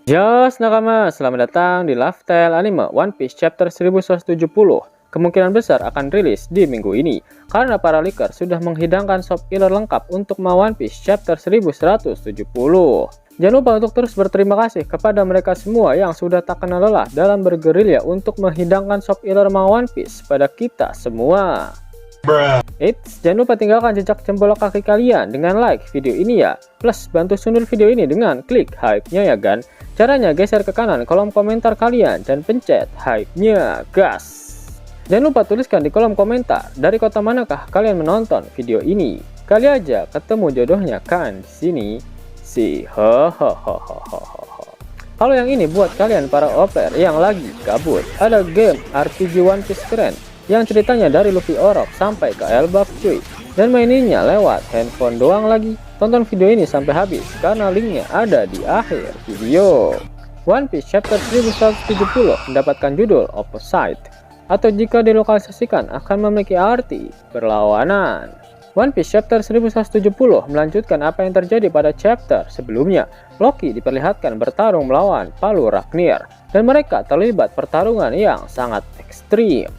Jos nakama, selamat datang di Lifestyle Anime One Piece Chapter 1170. Kemungkinan besar akan rilis di minggu ini, karena para leaker sudah menghidangkan shop healer lengkap untuk One Piece Chapter 1170. Jangan lupa untuk terus berterima kasih kepada mereka semua yang sudah tak kenal lelah dalam bergerilya untuk menghidangkan shop healer One Piece pada kita semua. Eits, jangan lupa tinggalkan jejak jempol kaki kalian dengan like video ini ya. Plus bantu sundul video ini dengan klik hype-nya ya kan. Caranya geser ke kanan kolom komentar kalian dan pencet hype-nya gas. Jangan lupa tuliskan di kolom komentar dari kota manakah kalian menonton video ini. Kali aja ketemu jodohnya kan di sini. Kalau yang ini buat kalian para OPR yang lagi gabut, ada game RPG One Piece keren yang ceritanya dari Luffy Orok sampai ke Elbaf cuy, dan maininnya lewat handphone doang lagi. Tonton video ini sampai habis karena linknya ada di akhir video. One Piece Chapter 1170 mendapatkan judul Opposite, atau jika dilokalisasikan akan memiliki arti berlawanan. One Piece Chapter 1170 melanjutkan apa yang terjadi pada chapter sebelumnya. Loki diperlihatkan bertarung melawan Palu Ragnir, dan mereka terlibat pertarungan yang sangat ekstrim.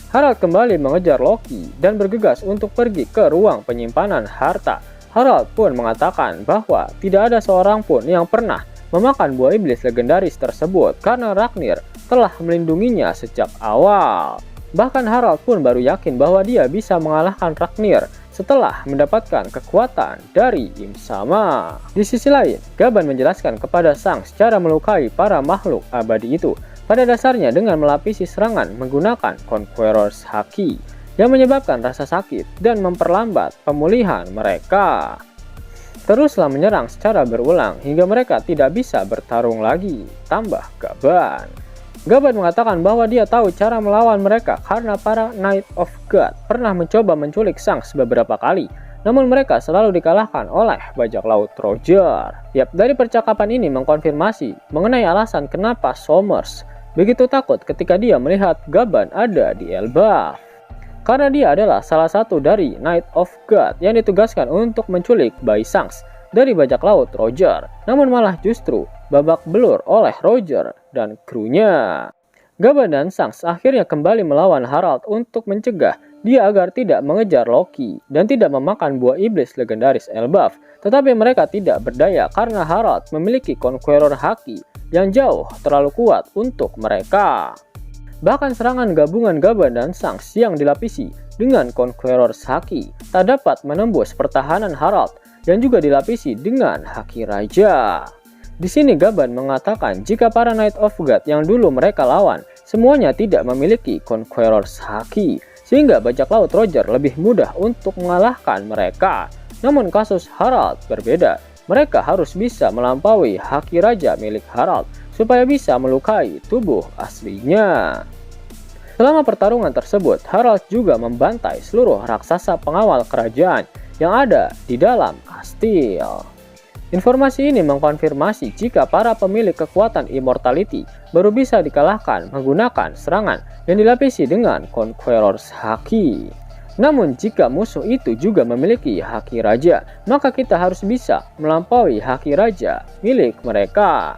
Harald kembali mengejar Loki dan bergegas untuk pergi ke ruang penyimpanan harta. Harald pun mengatakan bahwa tidak ada seorang pun yang pernah memakan buah iblis legendaris tersebut karena Ragnir telah melindunginya sejak awal. Bahkan Harald pun baru yakin bahwa dia bisa mengalahkan Ragnir setelah mendapatkan kekuatan dari Im Sama. Di sisi lain, Gaban menjelaskan kepada Sang secara melukai para makhluk abadi itu. Pada dasarnya dengan melapisi serangan menggunakan Conqueror's Haki yang menyebabkan rasa sakit dan memperlambat pemulihan mereka. Teruslah menyerang secara berulang hingga mereka tidak bisa bertarung lagi, tambah Gaban. Gaban mengatakan bahwa dia tahu cara melawan mereka karena para Knight of God pernah mencoba menculik Shanks beberapa kali, namun mereka selalu dikalahkan oleh bajak laut Roger. Dari percakapan ini mengkonfirmasi mengenai alasan kenapa Somers begitu takut ketika dia melihat Gaban ada di Elbaf. Karena dia adalah salah satu dari Knight of God yang ditugaskan untuk menculik bayi Shanks dari bajak laut Roger, namun malah justru babak belur oleh Roger dan krunya. Gaban dan Shanks akhirnya kembali melawan Harald untuk mencegah dia agar tidak mengejar Loki dan tidak memakan buah iblis legendaris Elbaf, tetapi mereka tidak berdaya karena Harald memiliki Conqueror Haki yang jauh terlalu kuat untuk mereka. Bahkan serangan gabungan Gaban dan Shanks yang dilapisi dengan Conqueror Haki tak dapat menembus pertahanan Harald yang juga dilapisi dengan Haki Raja. Di sini Gaban mengatakan jika para Knight of God yang dulu mereka lawan semuanya tidak memiliki Conqueror Haki, sehingga bajak laut Roger lebih mudah untuk mengalahkan mereka. Namun kasus Harald berbeda. Mereka harus bisa melampaui Haki Raja milik Harald supaya bisa melukai tubuh aslinya. Selama pertarungan tersebut, Harald juga membantai seluruh raksasa pengawal kerajaan yang ada di dalam kastil. Informasi ini mengkonfirmasi jika para pemilik kekuatan immortality baru bisa dikalahkan menggunakan serangan yang dilapisi dengan Conqueror's Haki. Namun jika musuh itu juga memiliki Haki Raja, maka kita harus bisa melampaui Haki Raja milik mereka.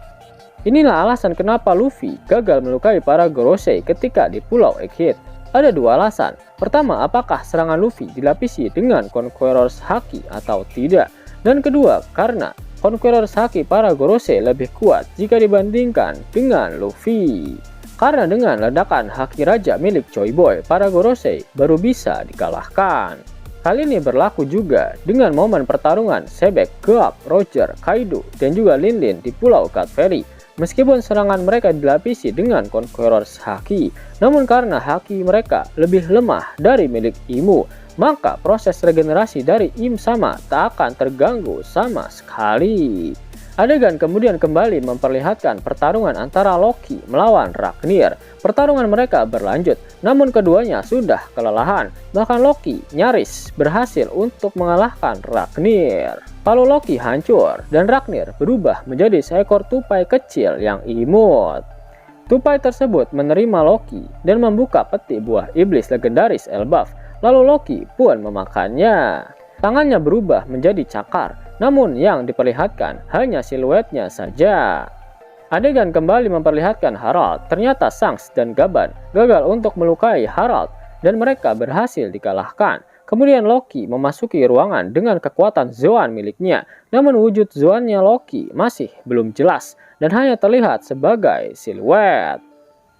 Inilah alasan kenapa Luffy gagal melukai para Gorosei ketika di Pulau Egghead. Ada dua alasan. Pertama, apakah serangan Luffy dilapisi dengan Conqueror's Haki atau tidak? Dan kedua, karena Conqueror's Haki para Gorosei lebih kuat jika dibandingkan dengan Luffy. Karena dengan ledakan Haki Raja milik Joy Boy, para Gorosei baru bisa dikalahkan. Hal ini berlaku juga dengan momen pertarungan Sebek, Garp, Roger, Kaido, dan juga Lin di Pulau God Valley. Meskipun serangan mereka dilapisi dengan Conqueror's Haki, namun karena Haki mereka lebih lemah dari milik Imu, maka proses regenerasi dari Im Sama tak akan terganggu sama sekali. Adegan kemudian kembali memperlihatkan pertarungan antara Loki melawan Ragnir. Pertarungan mereka berlanjut, namun keduanya sudah kelelahan. Bahkan Loki nyaris berhasil untuk mengalahkan Ragnir. Palu Loki hancur dan Ragnir berubah menjadi seekor tupai kecil yang imut. Tupai tersebut menerima Loki dan membuka peti buah iblis legendaris Elbaf. Lalu Loki pun memakannya. Tangannya berubah menjadi cakar, namun yang diperlihatkan hanya siluetnya saja. Adegan kembali memperlihatkan Harald. Ternyata Shanks dan Gaban gagal untuk melukai Harald dan mereka berhasil dikalahkan. Kemudian Loki memasuki ruangan dengan kekuatan Zoan miliknya. Namun wujud Zoannya Loki masih belum jelas dan hanya terlihat sebagai siluet.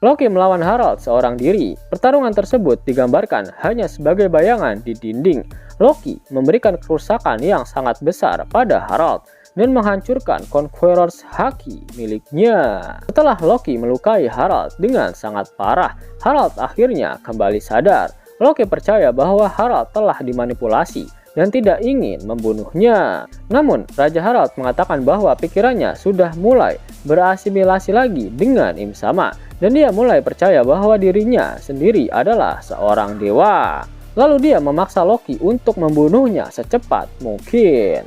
Loki melawan Harald seorang diri. Pertarungan tersebut digambarkan hanya sebagai bayangan di dinding. Loki memberikan kerusakan yang sangat besar pada Harald dan menghancurkan Conqueror's haki miliknya. Setelah Loki melukai Harald dengan sangat parah, Harald akhirnya kembali sadar. Loki percaya bahwa Harald telah dimanipulasi dan tidak ingin membunuhnya. Namun, Raja Harald mengatakan bahwa pikirannya sudah mulai berasimilasi lagi dengan Im Sama dan dia mulai percaya bahwa dirinya sendiri adalah seorang dewa. Lalu dia memaksa Loki untuk membunuhnya secepat mungkin.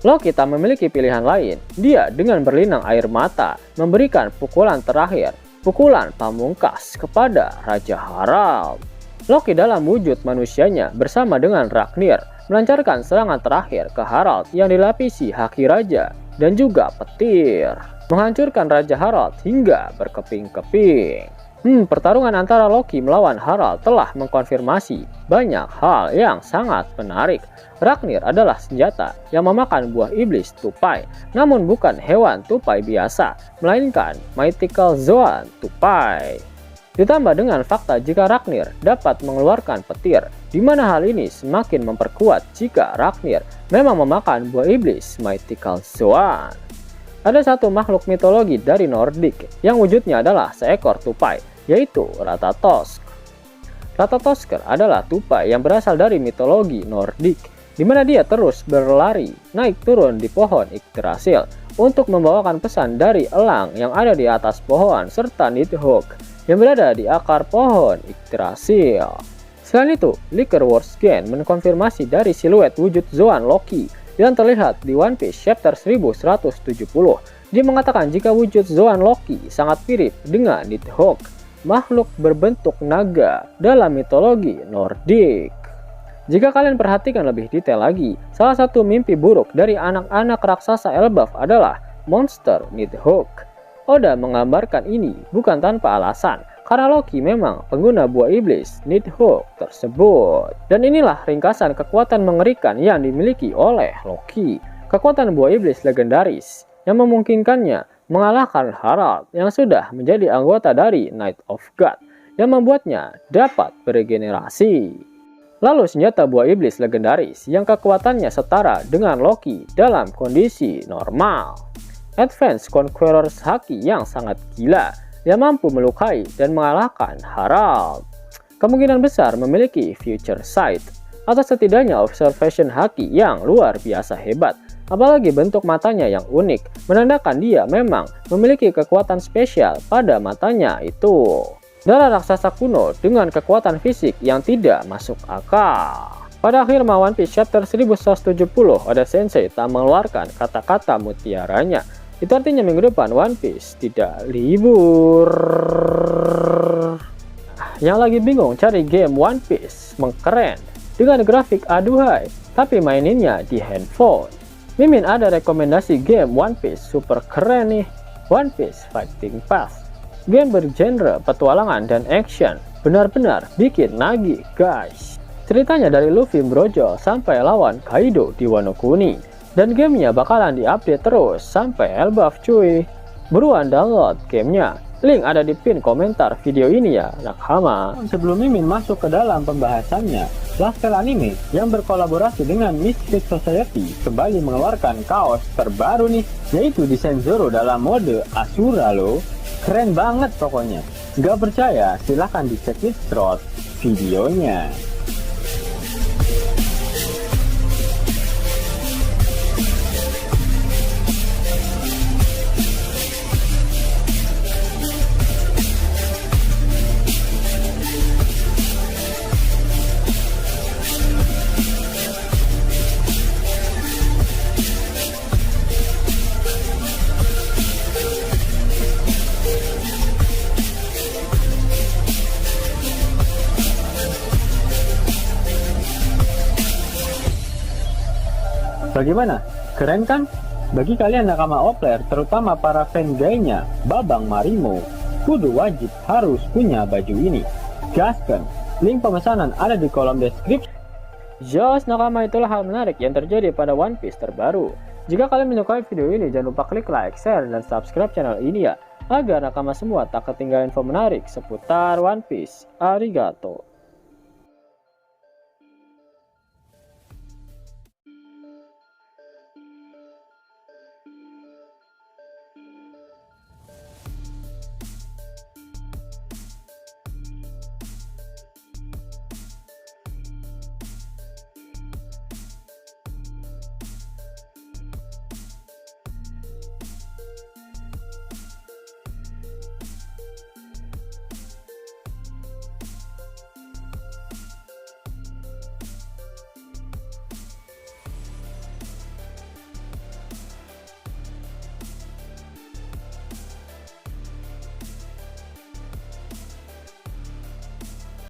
Loki tak memiliki pilihan lain. Dia dengan berlinang air mata memberikan pukulan terakhir, pukulan pamungkas kepada Raja Harald. Loki dalam wujud manusianya bersama dengan Ragnir melancarkan serangan terakhir ke Harald yang dilapisi haki raja dan juga petir, menghancurkan Raja Harald hingga berkeping-keping. Pertarungan antara Loki melawan Harald telah mengkonfirmasi banyak hal yang sangat menarik. Ragnir adalah senjata yang memakan buah iblis tupai, namun bukan hewan tupai biasa, melainkan mythical Zoan tupai. Ditambah dengan fakta jika Ragnir dapat mengeluarkan petir, di mana hal ini semakin memperkuat jika Ragnir memang memakan buah iblis mythical Zoan. Ada satu makhluk mitologi dari Nordik yang wujudnya adalah seekor tupai, yaitu Ratatosk. Ratatosker adalah tupai yang berasal dari mitologi Nordik, di mana dia terus berlari naik turun di pohon Yggdrasil untuk membawakan pesan dari elang yang ada di atas pohon serta Nidhogg yang berada di akar pohon Yggdrasil. Selain itu, Licker Worsgen mengkonfirmasi dari siluet wujud Zoan Loki yang terlihat di One Piece chapter 1170. Dia mengatakan jika wujud Zoan Loki sangat mirip dengan Nidhogg, makhluk berbentuk naga dalam mitologi Nordik. Jika kalian perhatikan lebih detail lagi, salah satu mimpi buruk dari anak-anak raksasa Elbaf adalah monster Nidhogg. Oda menggambarkan ini bukan tanpa alasan, karena Loki memang pengguna buah iblis Nidhogg tersebut. Dan inilah ringkasan kekuatan mengerikan yang dimiliki oleh Loki. Kekuatan buah iblis legendaris yang memungkinkannya mengalahkan Harald yang sudah menjadi anggota dari Night of God, yang membuatnya dapat beregenerasi. Lalu senjata buah iblis legendaris yang kekuatannya setara dengan Loki dalam kondisi normal. Advanced Conqueror's haki yang sangat gila yang mampu melukai dan mengalahkan Harald. Kemungkinan besar memiliki future sight atau setidaknya observation haki yang luar biasa hebat. Apalagi bentuk matanya yang unik menandakan dia memang memiliki kekuatan spesial pada matanya itu. Darah raksasa kuno dengan kekuatan fisik yang tidak masuk akal. Pada akhir One Piece chapter 1170, Oda Sensei tak mengeluarkan kata-kata mutiaranya. Itu artinya minggu depan One Piece tidak libur. Yang lagi bingung cari game One Piece mengkeren dengan grafik aduhai tapi maininnya di handphone. Mimin ada rekomendasi game One Piece super keren nih. One Piece Fighting Path. Game bergenre petualangan dan action. Benar-benar bikin nagih guys. Ceritanya dari Luffy brojol sampai lawan Kaido di Wano Kuni. Dan gamenya bakalan diupdate terus sampai Elbaf cuy. Buruan download gamenya. Link ada di pin komentar video ini ya, nakama. Sebelum Mimin masuk ke dalam pembahasannya, Lasker Anime yang berkolaborasi dengan Mystic Society kembali mengeluarkan kaos terbaru nih, yaitu desain Zoro dalam mode Asura loh. Keren banget pokoknya. Gak percaya? Silahkan dicek di short videonya. Bagaimana? Keren kan? Bagi kalian nakama Opler, terutama para fan gayanya Babang Marimo, kudu wajib harus punya baju ini. Gaskan, link pemesanan ada di kolom deskripsi. Jos nakama, itulah hal menarik yang terjadi pada One Piece terbaru. Jika kalian menyukai video ini, jangan lupa klik like, share, dan subscribe channel ini ya, agar nakama semua tak ketinggalan info menarik seputar One Piece. Arigato.